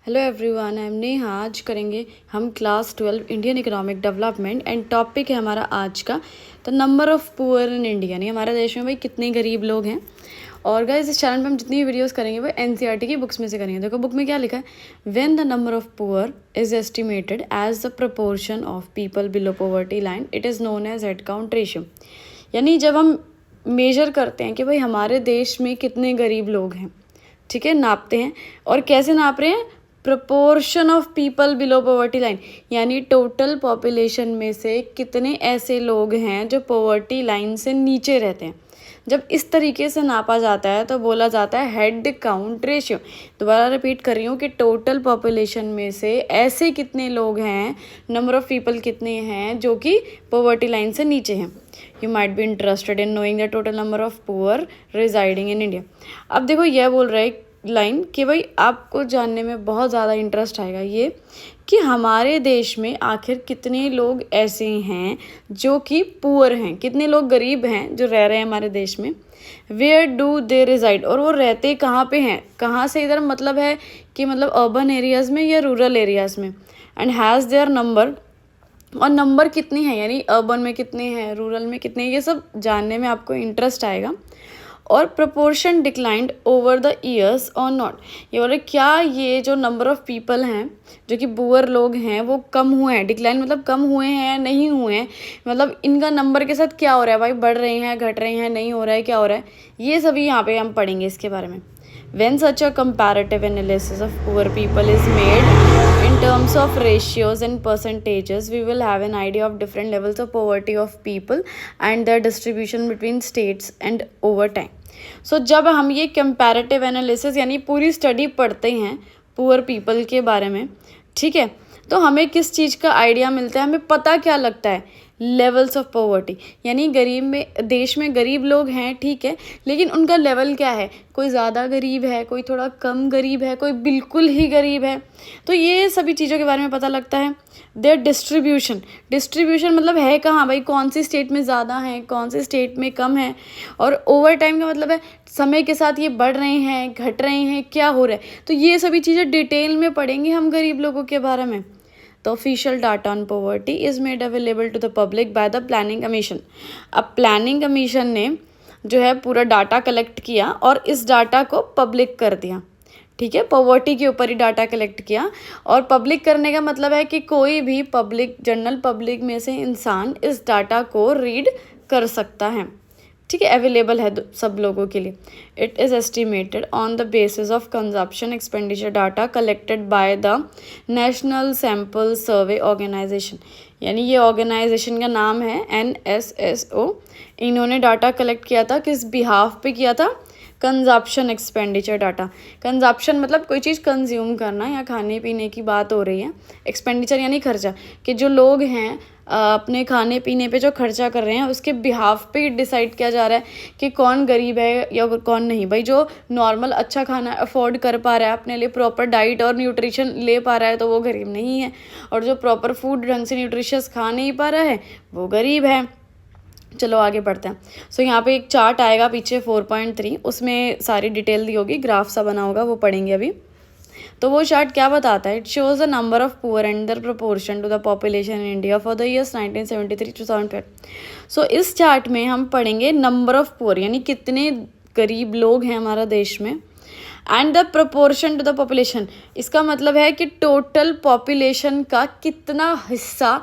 Hello everyone, I am Neha. आज करेंगे हम class 12 Indian economic development and topic है हमारा आज का तो number of poor in India, यानी हमारे देश में भाई कितने गरीब लोग हैं। और गाइस इस चैनल पे हम जितनी भी वीडियोस करेंगे वो एनसीईआरटी की बुक्स में से करेंगे। देखो बुक में क्या लिखा है, when the number of poor is estimated as the proportion of people below poverty line it is known as head count ratio. यानी जब हम मेजर करते हैं कि भाई हमारे देश में कितने गरीब लोग हैं, ठीक है, नापते हैं। और कैसे नाप रहे हैं, proportion of people below poverty line, यानी टोटल पॉपुलेशन में से कितने ऐसे लोग हैं जो पॉवर्टी लाइन से नीचे रहते हैं। जब इस तरीके से नापा जाता है तो बोला जाता है हेड काउंट रेशियो। दोबारा रिपीट कर रही हूँ कि टोटल पॉपुलेशन में से ऐसे कितने लोग हैं, नंबर ऑफ़ पीपल कितने हैं जो कि पॉवर्टी लाइन से नीचे हैं। You might be interested in knowing the total number of poor residing in India. अब देखो यह बोल रहा है लाइन कि भाई आपको जानने में बहुत ज़्यादा इंटरेस्ट आएगा ये कि हमारे देश में आखिर कितने लोग ऐसे हैं जो कि पुअर हैं, कितने लोग गरीब हैं जो रह रहे हैं हमारे देश में। वेयर डू दे रिजाइड, और वो रहते कहाँ पे हैं, कहाँ से इधर मतलब है कि मतलब अर्बन एरियाज़ में या रूरल एरियाज़ में। एंड हैज़ देयर नंबर, और नंबर कितनी है यानी अर्बन में कितने हैं, रूरल में कितने, ये सब जानने में आपको इंटरेस्ट आएगा। और proportion declined over the years और नॉट, ये बोले क्या ये जो नंबर ऑफ़ पीपल हैं जो कि पुअर लोग हैं वो कम हुए हैं, डिक्लाइन मतलब कम हुए हैं या नहीं हुए हैं, मतलब इनका नंबर के साथ क्या हो रहा है, भाई बढ़ रहे हैं, घट रहे हैं, नहीं हो रहा है, क्या हो रहा है, ये सभी यहाँ पे हम पढ़ेंगे इसके बारे में। When such a comparative analysis of poor people is made in terms of ratios and percentages, we will have an idea of different levels of poverty of people and their distribution between states and over time. So जब हम ये comparative analysis यानी पूरी study पढ़ते हैं poor people के बारे में, ठीक है, तो हमें किस चीज़ का आइडिया मिलता है, हमें पता क्या लगता है, लेवल्स ऑफ पॉवर्टी, यानी गरीब में देश में गरीब लोग हैं, ठीक है, लेकिन उनका लेवल क्या है, कोई ज़्यादा गरीब है, कोई थोड़ा कम गरीब है, कोई बिल्कुल ही गरीब है, तो ये सभी चीज़ों के बारे में पता लगता है। देयर डिस्ट्रीब्यूशन मतलब है कहाँ, भाई कौन सी स्टेट में ज़्यादा है, कौन सी स्टेट में कम है। और ओवर टाइम का मतलब है समय के साथ ये बढ़ रहे हैं, घट रहे हैं, क्या हो रहा है, तो ये सभी चीज़ें डिटेल में पढ़ेंगे हम गरीब लोगों के बारे में। The official data on poverty is made available to the public by the planning commission. अब प्लानिंग कमीशन ने जो है पूरा डाटा कलेक्ट किया और इस डाटा को पब्लिक कर दिया, ठीक है, पॉवर्टी के ऊपर ही डाटा कलेक्ट किया। और पब्लिक करने का मतलब है कि कोई भी पब्लिक, जनरल पब्लिक में से इंसान इस डाटा को रीड कर सकता है, ठीक है, अवेलेबल है सब लोगों के लिए। It is estimated on the basis of consumption expenditure data collected by the National Sample Survey Organisation, यानी ये ऑर्गेनाइजेशन का नाम है NSSO। इन्होंने डाटा कलेक्ट किया था, किस बिहाफ पे किया था, कंजप्शन एक्सपेंडिचर डाटा। कंजप्शन मतलब कोई चीज़ कंज्यूम करना या खाने पीने की बात हो रही है, एक्सपेंडिचर यानी खर्चा, कि जो लोग हैं अपने खाने पीने पे जो खर्चा कर रहे हैं उसके बिहाफ पे डिसाइड किया जा रहा है कि कौन गरीब है या कौन नहीं। भाई जो नॉर्मल अच्छा खाना अफोर्ड कर पा रहा है, अपने लिए प्रॉपर डाइट और न्यूट्रिशन ले पा रहा है तो वो गरीब नहीं है, और जो प्रॉपर फूड ढंग से न्यूट्रिशियस खा नहीं पा रहा है वो गरीब है। चलो आगे बढ़ते हैं। सो यहाँ पे एक चार्ट आएगा पीछे 4.3, उसमें सारी डिटेल दी होगी, ग्राफ सा बना होगा, वो पढ़ेंगे अभी। तो वो चार्ट क्या बताता है, it shows the number of poor and their proportion to the population in India for the years 1973 to 2012। So इस चार्ट में हम पढ़ेंगे नंबर ऑफ पुअर यानी कितने गरीब लोग हैं हमारा देश में, and the proportion to the population, इसका मतलब है कि टोटल पॉपुलेशन का कितना हिस्सा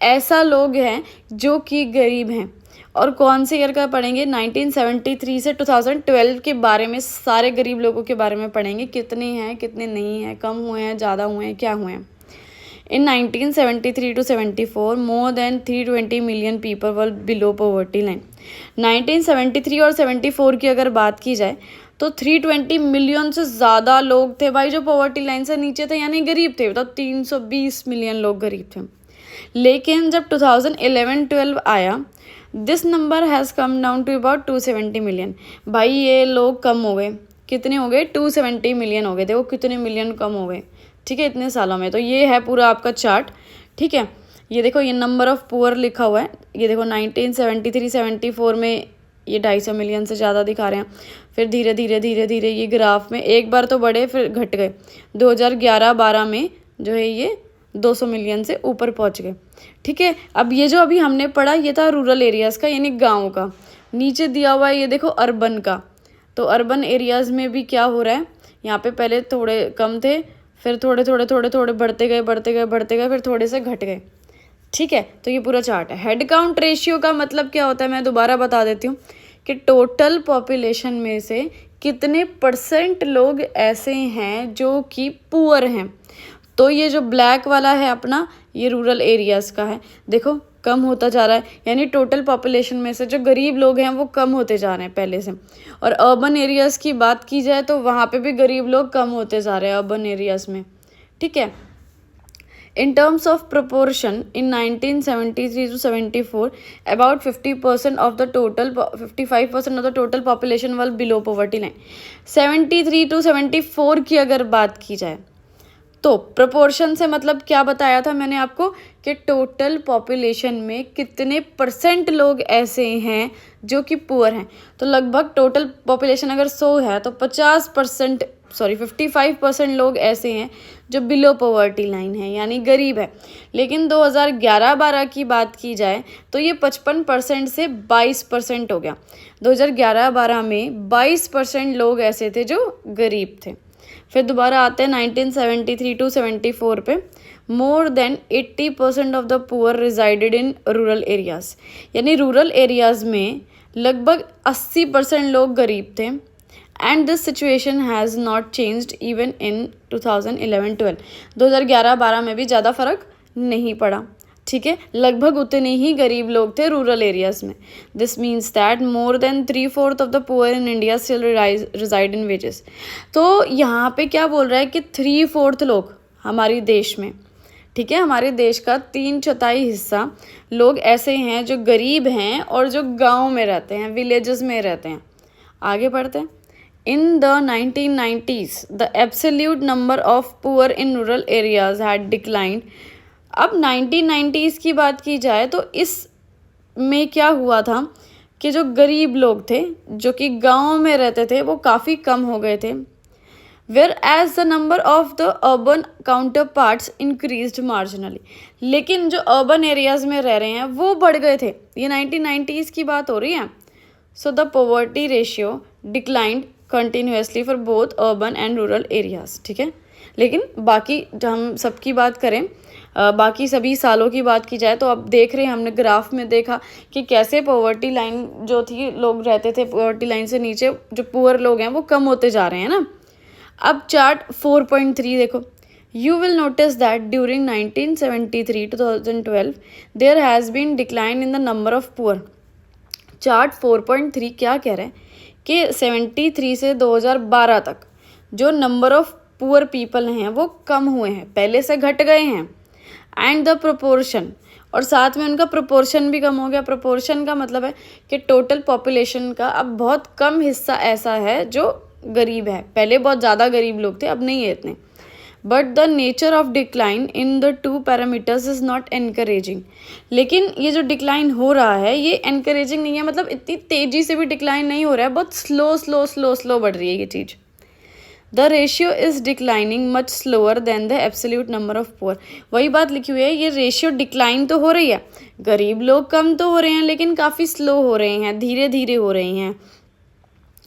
ऐसा लोग हैं जो कि गरीब हैं। और कौन से ईयर का पढ़ेंगे, 1973 से 2012 के बारे में, सारे गरीब लोगों के बारे में पढ़ेंगे, कितने हैं कितने नहीं हैं, कम हुए हैं, ज़्यादा हुए हैं, क्या हुए हैं। इन 1973 to 74 more than 320 million people were below poverty line. 1973 और 74 की अगर बात की जाए तो 320 मिलियन से ज़्यादा लोग थे भाई जो पॉवर्टी लाइन से नीचे थे, यानी गरीब थे, मतलब 320 मिलियन लोग गरीब थे। लेकिन जब 2011-12 आया, this number has come down to about 270 million. भाई ये लोग कम हो गए, कितने हो गए, 270 मिलियन हो गए। देखो कितने मिलियन कम हो गए, ठीक है, इतने सालों में। तो ये है पूरा आपका चार्ट, ठीक है। ये देखो ये नंबर ऑफ़ पुअर लिखा हुआ है, ये देखो 1973-74 में ये 250 मिलियन से ज़्यादा दिखा रहे हैं। फिर धीरे धीरे धीरे धीरे ये ग्राफ में एक बार तो बढ़े फिर घट गए। 2011-12 में जो है ये 200 मिलियन से ऊपर पहुंच गए। ठीक है, अब ये जो अभी हमने पढ़ा ये था रूरल एरियाज़ का, यानी गाँव का। नीचे दिया हुआ है ये देखो अर्बन का। तो अर्बन एरियाज़ में भी क्या हो रहा है, यहाँ पे पहले थोड़े कम थे, फिर थोड़े थोड़े थोड़े थोड़े बढ़ते गए बढ़ते गए बढ़ते गए, फिर थोड़े से घट गए। ठीक है, तो ये पूरा चार्ट है। हेड काउंट रेशियो का मतलब क्या होता है, मैं दोबारा बता देती हूँ कि टोटल पॉपुलेशन में से कितने % लोग ऐसे हैं जो कि पुअर हैं। तो ये जो ब्लैक वाला है अपना, ये रूरल एरियाज़ का है। देखो कम होता जा रहा है, यानी टोटल पॉपुलेशन में से जो गरीब लोग हैं वो कम होते जा रहे हैं पहले से। और अर्बन एरियाज़ की बात की जाए तो वहाँ पे भी गरीब लोग कम होते जा रहे हैं अर्बन एरियाज़ में। ठीक है, in terms of proportion in 1973 to 74 about 50% of the total 55% of the total population was below poverty line। 73 to 74 की अगर बात की जाए तो प्रोपोर्शन से मतलब क्या बताया था मैंने आपको कि टोटल पॉपुलेशन में कितने % लोग ऐसे हैं जो कि पुअर हैं। तो लगभग टोटल पॉपुलेशन अगर 100 है तो 55% लोग ऐसे हैं जो बिलो पॉवर्टी लाइन है, यानी गरीब है। लेकिन 2011-12 की बात की जाए तो ये 55% से 22% हो गया। 2011-12 में 22% लोग ऐसे थे जो गरीब थे। फिर दोबारा आते हैं 1973 टू 74 पे। More than 80% of the poor resided in rural areas, यानी रूरल एरियाज़ में लगभग 80% लोग गरीब थे। And this situation has not changed even in 2011-12। 2011-12 में भी ज़्यादा फर्क नहीं पड़ा। ठीक है, लगभग उतने ही गरीब लोग थे रूरल एरियाज़ में। This means that more than 3/4 of the poor in India still reside in villages. तो यहाँ पे क्या बोल रहा है कि 3/4 लोग हमारे देश में, ठीक है, हमारे देश का 3/4 हिस्सा लोग ऐसे हैं जो गरीब हैं और जो गाँव में रहते हैं, विलेजेस में रहते हैं। आगे बढ़ते हैं। In the 1990s, the absolute number of poor in rural areas had declined। अब 1990s की बात की जाए तो इस में क्या हुआ था कि जो गरीब लोग थे जो कि गाँव में रहते थे वो काफ़ी कम हो गए थे। Whereas the number of the urban counterparts increased marginally। लेकिन जो अर्बन एरियाज़ में रह रहे हैं वो बढ़ गए थे। ये 1990s की बात हो रही है। So the poverty ratio declined continuously for both urban and rural areas. ठीक है, लेकिन बाकी हम सबकी बात करें, बाकी सभी सालों की बात की जाए तो अब देख रहे हैं, हमने ग्राफ में देखा कि कैसे पॉवर्टी लाइन जो थी, लोग रहते थे पॉवर्टी लाइन से नीचे, जो पुअर लोग हैं वो कम होते जा रहे हैं ना। अब चार्ट 4.3 देखो। You will notice that during 1973 to 2012 there has been decline in the number of poor। Chart 4.3 क्या कह रहे हैं कि 73 से 2012 तक जो नंबर ऑफ पुअर पीपल हैं वो कम हुए हैं, पहले से घट गए हैं। एंड द प्रोपोर्शन, और साथ में उनका प्रोपोर्शन भी कम हो गया। प्रोपोर्शन का मतलब है कि टोटल पॉपुलेशन का अब बहुत कम हिस्सा ऐसा है जो गरीब है। पहले बहुत ज़्यादा गरीब लोग थे, अब नहीं है इतने। But the nature of decline in the 2 parameters is not encouraging. लेकिन ये जो डिक्लाइन हो रहा है ये एनकरेजिंग नहीं है, मतलब इतनी तेज़ी से भी डिक्लाइन नहीं हो रहा है, बहुत स्लो बढ़ रही है ये चीज़। The ratio is declining much slower than the absolute number of poor. वही बात लिखी हुई है, ये रेशियो डिक्लाइन तो हो रही है, गरीब लोग कम तो हो रहे हैं लेकिन काफ़ी स्लो हो रहे हैं, धीरे धीरे हो रहे हैं।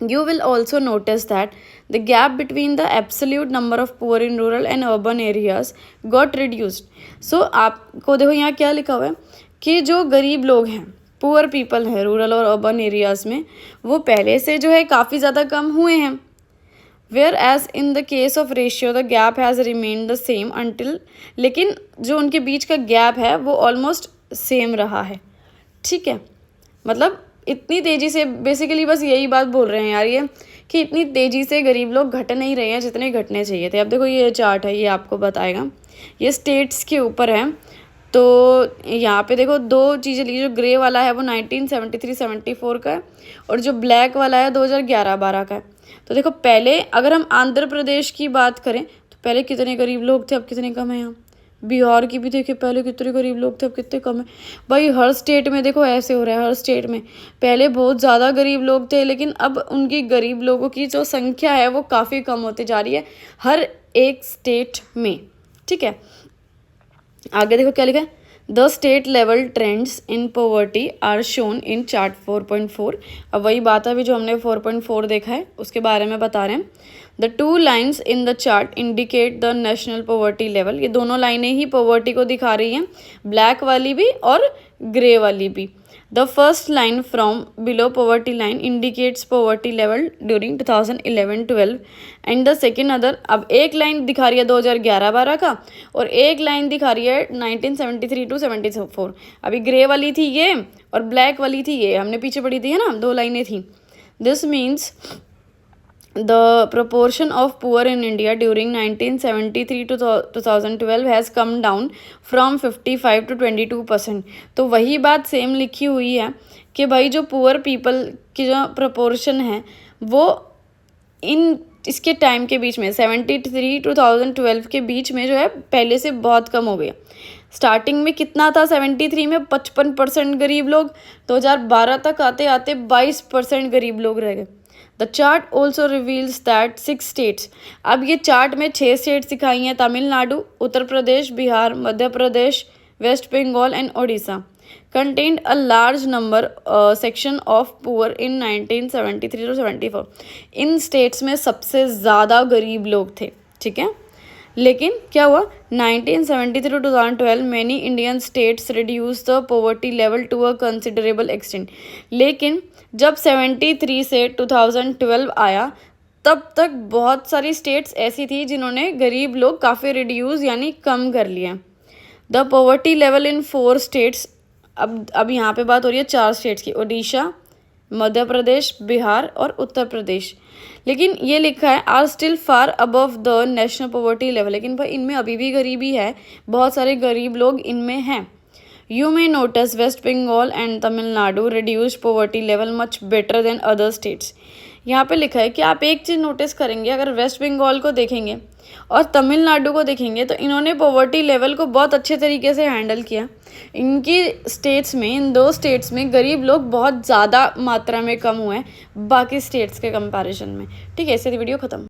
You will also notice that the gap between the absolute number of poor in rural and urban areas got reduced। So आपको देखो यहाँ क्या लिखा हुआ है कि जो गरीब लोग हैं, पुअर पीपल हैं रूरल और अर्बन एरियाज़ में, वो पहले से जो है काफ़ी ज़्यादा कम हुए हैं। Whereas in the case of ratio the gap has remained the same until, लेकिन जो उनके बीच का गैप है वो ऑलमोस्ट सेम रहा है। ठीक है, मतलब इतनी तेज़ी से, बेसिकली बस यही बात बोल रहे हैं यार ये, कि इतनी तेज़ी से गरीब लोग घट नहीं रहे हैं जितने घटने चाहिए थे। अब देखो ये चार्ट है, ये आपको बताएगा, ये स्टेट्स के ऊपर है। तो यहाँ पे देखो दो चीज़ें ली, जो ग्रे वाला है वो 1973-74 का है और जो ब्लैक वाला है 2011-12 का है। तो देखो पहले अगर हम आंध्र प्रदेश की बात करें तो पहले कितने गरीब लोग थे, अब कितने कम हैं यहाँ, बिहार की भी देखिए, पहले कितने गरीब लोग थे, अब कितने कम है भाई। हर स्टेट में देखो ऐसे हो रहा है, हर स्टेट में पहले बहुत ज़्यादा गरीब लोग थे, लेकिन अब उनकी गरीब लोगों की जो संख्या है वो काफ़ी कम होती जा रही है हर एक स्टेट में, ठीक है। आगे देखो क्या लिखा है, the state level trends in poverty are shown in chart 4.4। अब वही बात है अभी जो हमने 4.4 देखा है उसके बारे में बता रहे हैं। The two lines in the chart indicate the national poverty level. ये दोनों लाइनें ही पॉवर्टी को दिखा रही हैं, ब्लैक वाली भी और ग्रे वाली भी। The first line from below poverty line indicates poverty level during 2011-12 and the second other। अब एक लाइन दिखा रही है 2011-12 का और एक लाइन दिखा रही है 1973 to 74। अभी ग्रे वाली थी ये और ब्लैक वाली थी ये, हमने पीछे पढ़ी थी है ना, दो लाइनें थी। This means the proportion of poor in India during 1973 to 2012 has come down from 55 to 22%। तो वही बात सेम लिखी हुई है कि भाई जो पुअर पीपल की जो प्रपोर्शन है वो इन इसके टाइम के बीच में 73 2012 के बीच में जो है पहले से बहुत कम हो गया। स्टार्टिंग में कितना था, 73 में 55% गरीब लोग, 2012 तक आते आते 22% गरीब लोग रह गए। The chart also reveals that 6 states. अब ये चार्ट में 6 स्टेट्स दिखाई हैं, Tamil Nadu, Uttar Pradesh, Bihar, Madhya Pradesh, West Bengal and Odisha contained a large number section of poor in 1973 to 74। In states में सबसे ज़्यादा गरीब लोग थे, ठीक है। लेकिन क्या हुआ, 1973 to 2012 many Indian states reduce the poverty level to a considerable extent. लेकिन जब 73 से 2012 आया तब तक बहुत सारी स्टेट्स ऐसी थी जिन्होंने गरीब लोग काफ़ी रिड्यूस यानी कम कर लिया। The poverty level in 4 states. अब यहाँ पे बात हो रही है 4 स्टेट्स की, ओडिशा, मध्य प्रदेश, बिहार और उत्तर प्रदेश। लेकिन ये लिखा है are still far above the national poverty level. लेकिन भाई इनमें अभी भी गरीबी है, बहुत सारे गरीब लोग इनमें हैं। You may notice West Bengal and Tamil Nadu reduce poverty level much better than other states. यहाँ पे लिखा है कि आप एक चीज़ नोटिस करेंगे, अगर वेस्ट बंगाल को देखेंगे और तमिलनाडु को देखेंगे तो इन्होंने पॉवर्टी लेवल को बहुत अच्छे तरीके से हैंडल किया। इनकी स्टेट्स में, इन 2 स्टेट्स में गरीब लोग बहुत ज़्यादा मात्रा में कम हुए हैं बाकी स्टेट्स के कंपैरिजन में, ठीक है। इससे वीडियो ख़त्म।